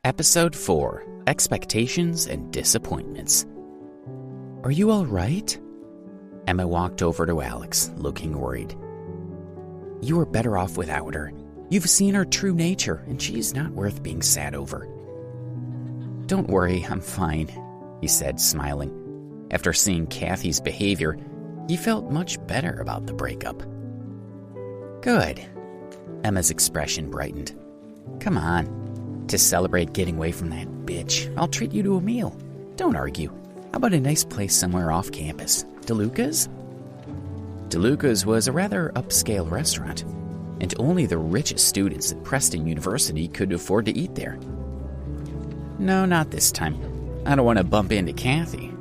Episode 4, Expectations and Disappointments. Are you all right? Emma walked over to Alex, looking worried. You are better off without her. You've seen her true nature, and she's not worth being sad over. Don't worry, I'm fine, he said, smiling. After seeing Kathy's behavior, he felt much better about the breakup. Good. Emma's expression brightened. Come on. To celebrate getting away from that bitch, I'll treat you to a meal. Don't argue. How about a nice place somewhere off campus? DeLuca's? DeLuca's was a rather upscale restaurant, and only the richest students at Preston University could afford to eat there. No, not this time. I don't want to bump into Kathy,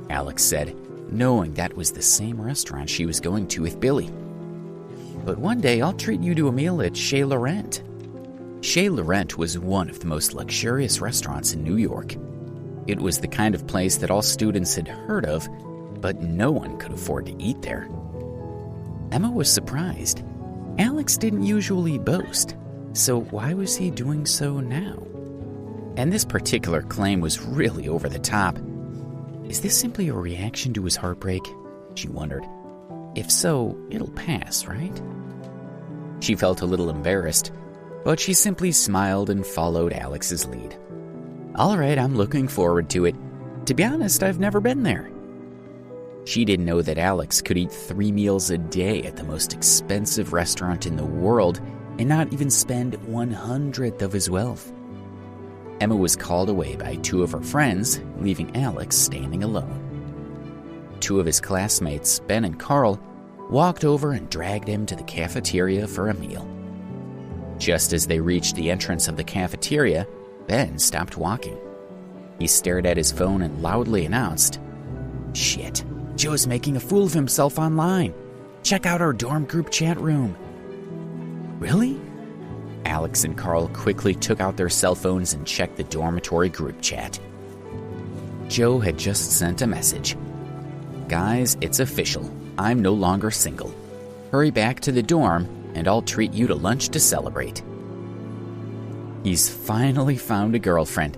Alex said, knowing that was the same restaurant she was going to with Billy. But one day I'll treat you to a meal at Chez Laurent. Chez Laurent was one of the most luxurious restaurants in New York. It was the kind of place that all students had heard of, but no one could afford to eat there. Emma was surprised. Alex didn't usually boast, so why was he doing so now? And this particular claim was really over the top. Is this simply a reaction to his heartbreak? She wondered. If so, it'll pass, right? She felt a little embarrassed, but she simply smiled and followed Alex's lead. All right, I'm looking forward to it. To be honest, I've never been there. She didn't know that Alex could eat 3 meals a day at the most expensive restaurant in the world and not even spend 1/100th of his wealth. Emma was called away by 2 of her friends, leaving Alex standing alone. 2 of his classmates, Ben and Carl, walked over and dragged him to the cafeteria for a meal. Just as they reached the entrance of the cafeteria, Ben stopped walking. He stared at his phone and loudly announced, "Shit, Joe's making a fool of himself online. Check out our dorm group chat room." Really? Alex and Carl quickly took out their cell phones and checked the dormitory group chat. Joe had just sent a message. "Guys, it's official. I'm no longer single. Hurry back to the dorm, and I'll treat you to lunch to celebrate." He's finally found a girlfriend.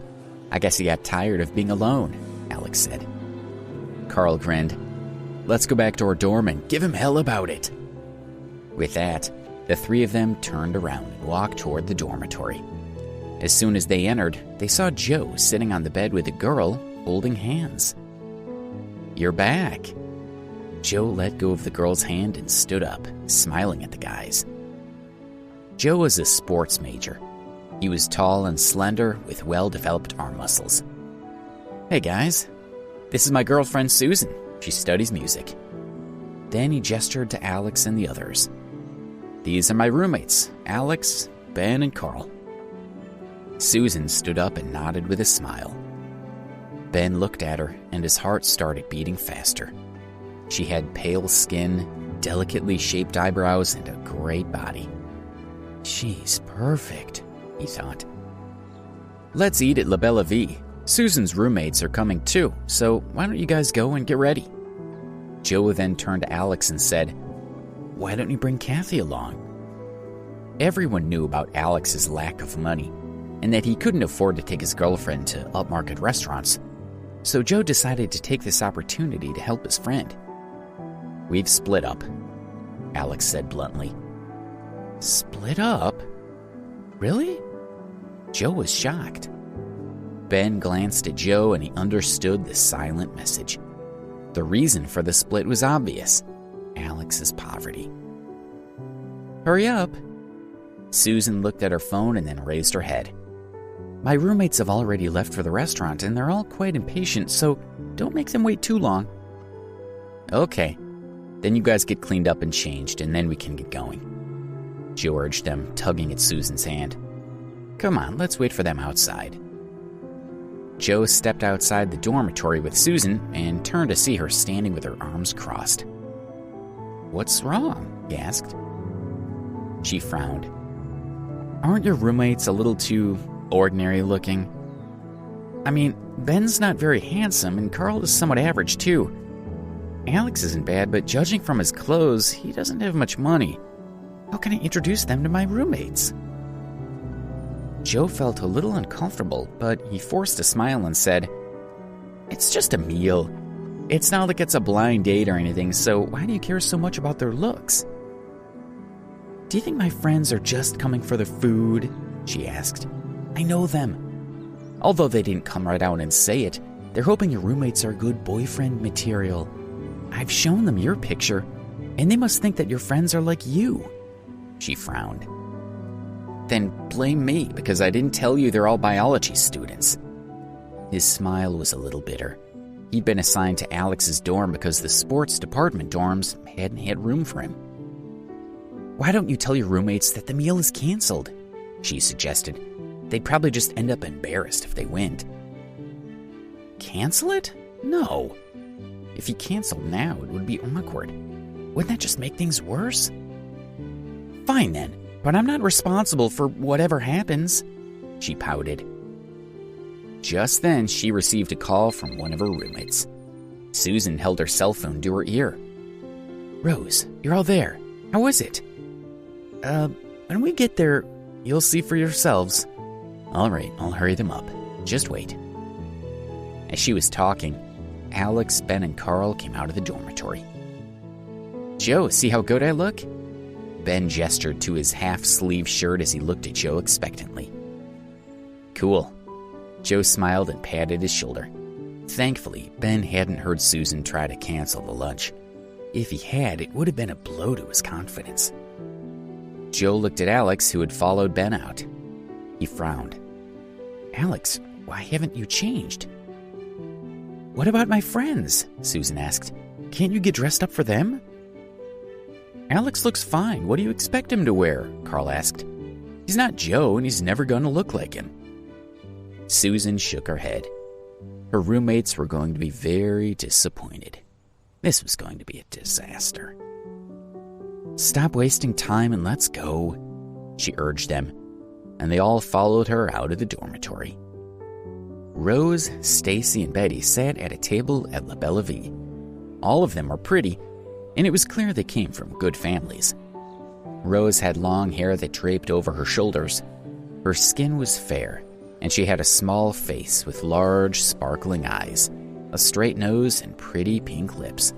I guess he got tired of being alone, Alex said. Carl grinned. "Let's go back to our dorm and give him hell about it." With that, the 3 of them turned around and walked toward the dormitory. As soon as they entered, they saw Joe sitting on the bed with a girl holding hands. "You're back." Joe let go of the girl's hand and stood up, smiling at the guys. Joe was a sports major. He was tall and slender with well-developed arm muscles. "Hey guys, this is my girlfriend Susan. She studies music." Then he gestured to Alex and the others. "These are my roommates, Alex, Ben, and Carl." Susan stood up and nodded with a smile. Ben looked at her, and his heart started beating faster. She had pale skin, delicately shaped eyebrows, and a great body. "She's perfect," he thought. "Let's eat at La Belle Vie. Susan's roommates are coming too, so why don't you guys go and get ready?" Joe then turned to Alex and said, "Why don't you bring Kathy along?" Everyone knew about Alex's lack of money, and that he couldn't afford to take his girlfriend to upmarket restaurants, so Joe decided to take this opportunity to help his friend. "We've split up," Alex said bluntly. "Split up? Really?" Joe was shocked. Ben glanced at Joe and he understood the silent message. The reason for the split was obvious: Alex's poverty. "Hurry up." Susan looked at her phone and then raised her head. "My roommates have already left for the restaurant and they're all quite impatient, so don't make them wait too long." "Okay, then you guys get cleaned up and changed and then we can get going," Joe urged them, tugging at Susan's hand. "Come on, let's wait for them outside." Joe stepped outside the dormitory with Susan and turned to see her standing with her arms crossed. "What's wrong?" he asked. She frowned. "Aren't your roommates a little too ordinary looking? I mean, Ben's not very handsome and Carl is somewhat average too. Alex isn't bad, but judging from his clothes, he doesn't have much money. How can I introduce them to my roommates?" Joe felt a little uncomfortable, but he forced a smile and said, "It's just a meal. It's not like it's a blind date or anything, so why do you care so much about their looks?" "Do you think my friends are just coming for the food?" she asked. "I know them. Although they didn't come right out and say it, they're hoping your roommates are good boyfriend material. I've shown them your picture, and they must think that your friends are like you." She frowned. "Then blame me, because I didn't tell you they're all biology students." His smile was a little bitter. He'd been assigned to Alex's dorm because the sports department dorms hadn't had room for him. "Why don't you tell your roommates that the meal is canceled?" she suggested. "They'd probably just end up embarrassed if they went." "Cancel it? No. If he canceled now, it would be awkward. Wouldn't that just make things worse?" "Fine then, but I'm not responsible for whatever happens," she pouted. Just then, she received a call from one of her roommates. Susan held her cell phone to her ear. "Rose, you're all there. How is it?" When we get there, you'll see for yourselves." "All right, I'll hurry them up. Just wait." As she was talking, Alex, Ben, and Carl came out of the dormitory. "Joe, see how good I look?" Ben gestured to his half-sleeve shirt as he looked at Joe expectantly. "Cool." Joe smiled and patted his shoulder. Thankfully, Ben hadn't heard Susan try to cancel the lunch. If he had, it would have been a blow to his confidence. Joe looked at Alex, who had followed Ben out. He frowned. "Alex, why haven't you changed?" "What about my friends?" Susan asked. "Can't you get dressed up for them?" "Alex looks fine. What do you expect him to wear?" Carl asked. "He's not Joe, and he's never going to look like him." Susan shook her head. Her roommates were going to be very disappointed. This was going to be a disaster. "Stop wasting time and let's go," she urged them, and they all followed her out of the dormitory. Rose, Stacy, and Betty sat at a table at La Belle Vie. All of them were pretty, and it was clear they came from good families. Rose had long hair that draped over her shoulders. Her skin was fair, and she had a small face with large, sparkling eyes, a straight nose, and pretty pink lips.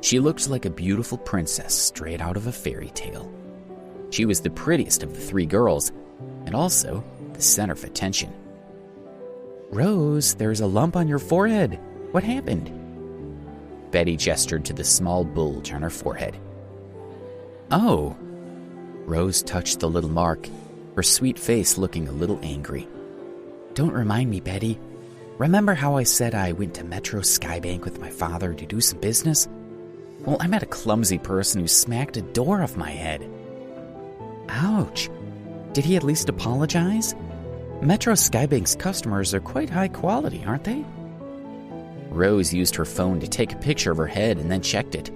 She looked like a beautiful princess straight out of a fairy tale. She was the prettiest of the three girls, and also the center of attention. "Rose, there's a lump on your forehead. What happened?" Betty gestured to the small bulge on her forehead. "Oh." Rose touched the little mark, her sweet face looking a little angry. "Don't remind me, Betty. Remember how I said I went to Metro Skybank with my father to do some business? Well, I met a clumsy person who smacked a door off my head." "Ouch. Did he at least apologize? Metro Skybank's customers are quite high quality, aren't they?" Rose used her phone to take a picture of her head and then checked it.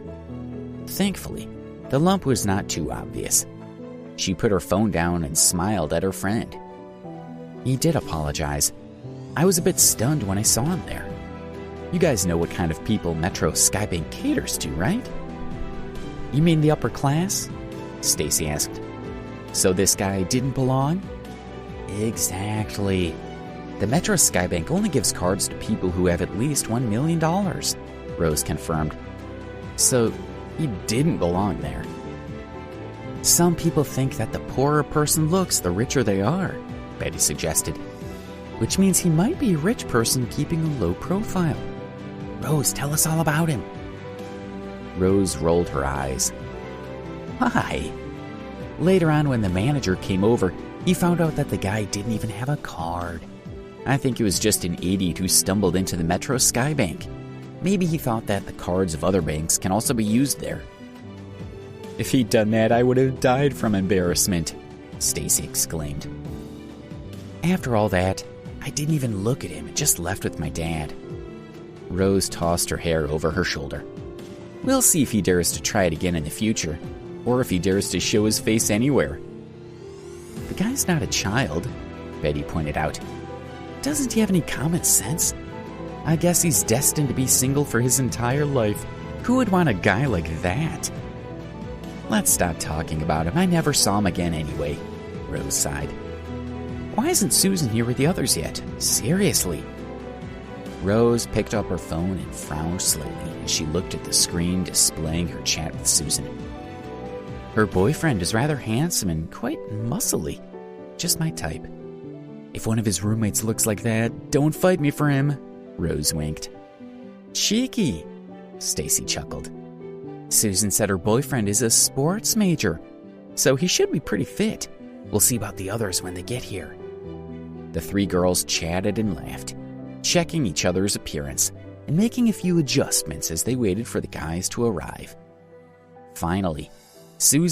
Thankfully, the lump was not too obvious. She put her phone down and smiled at her friend. "He did apologize. I was a bit stunned when I saw him there. You guys know what kind of people Metro Skybank caters to, right?" "You mean the upper class?" Stacy asked. "So this guy didn't belong?" "Exactly. The Metro Skybank only gives cards to people who have at least $1 million, Rose confirmed. "So he didn't belong there." "Some people think that the poorer a person looks, the richer they are," Betty suggested. "Which means he might be a rich person keeping a low profile. Rose, tell us all about him." Rose rolled her eyes. "Why?" Later on, when the manager came over, he found out that the guy didn't even have a card. I think he was just an idiot who stumbled into the Metro Skybank. Maybe he thought that the cards of other banks can also be used there. "If he'd done that, I would have died from embarrassment," Stacy exclaimed. "After all that, I didn't even look at him and just left with my dad." Rose tossed her hair over her shoulder. "We'll see if he dares to try it again in the future, or if he dares to show his face anywhere." "The guy's not a child," Betty pointed out. "Doesn't he have any common sense? I guess he's destined to be single for his entire life. Who would want a guy like that?" "Let's stop talking about him. I never saw him again anyway," Rose sighed. Why isn't Susan here with the others yet? Seriously. Rose picked up her phone and frowned slightly as she looked at the screen displaying her chat with Susan. Her boyfriend is rather handsome and quite muscly. Just my type. If one of his roommates looks like that, don't fight me for him, Rose winked. Cheeky, Stacy chuckled. Susan said her boyfriend is a sports major, so he should be pretty fit. We'll see about the others when they get here. The three girls chatted and laughed, checking each other's appearance and making a few adjustments as they waited for the guys to arrive. Finally, Susan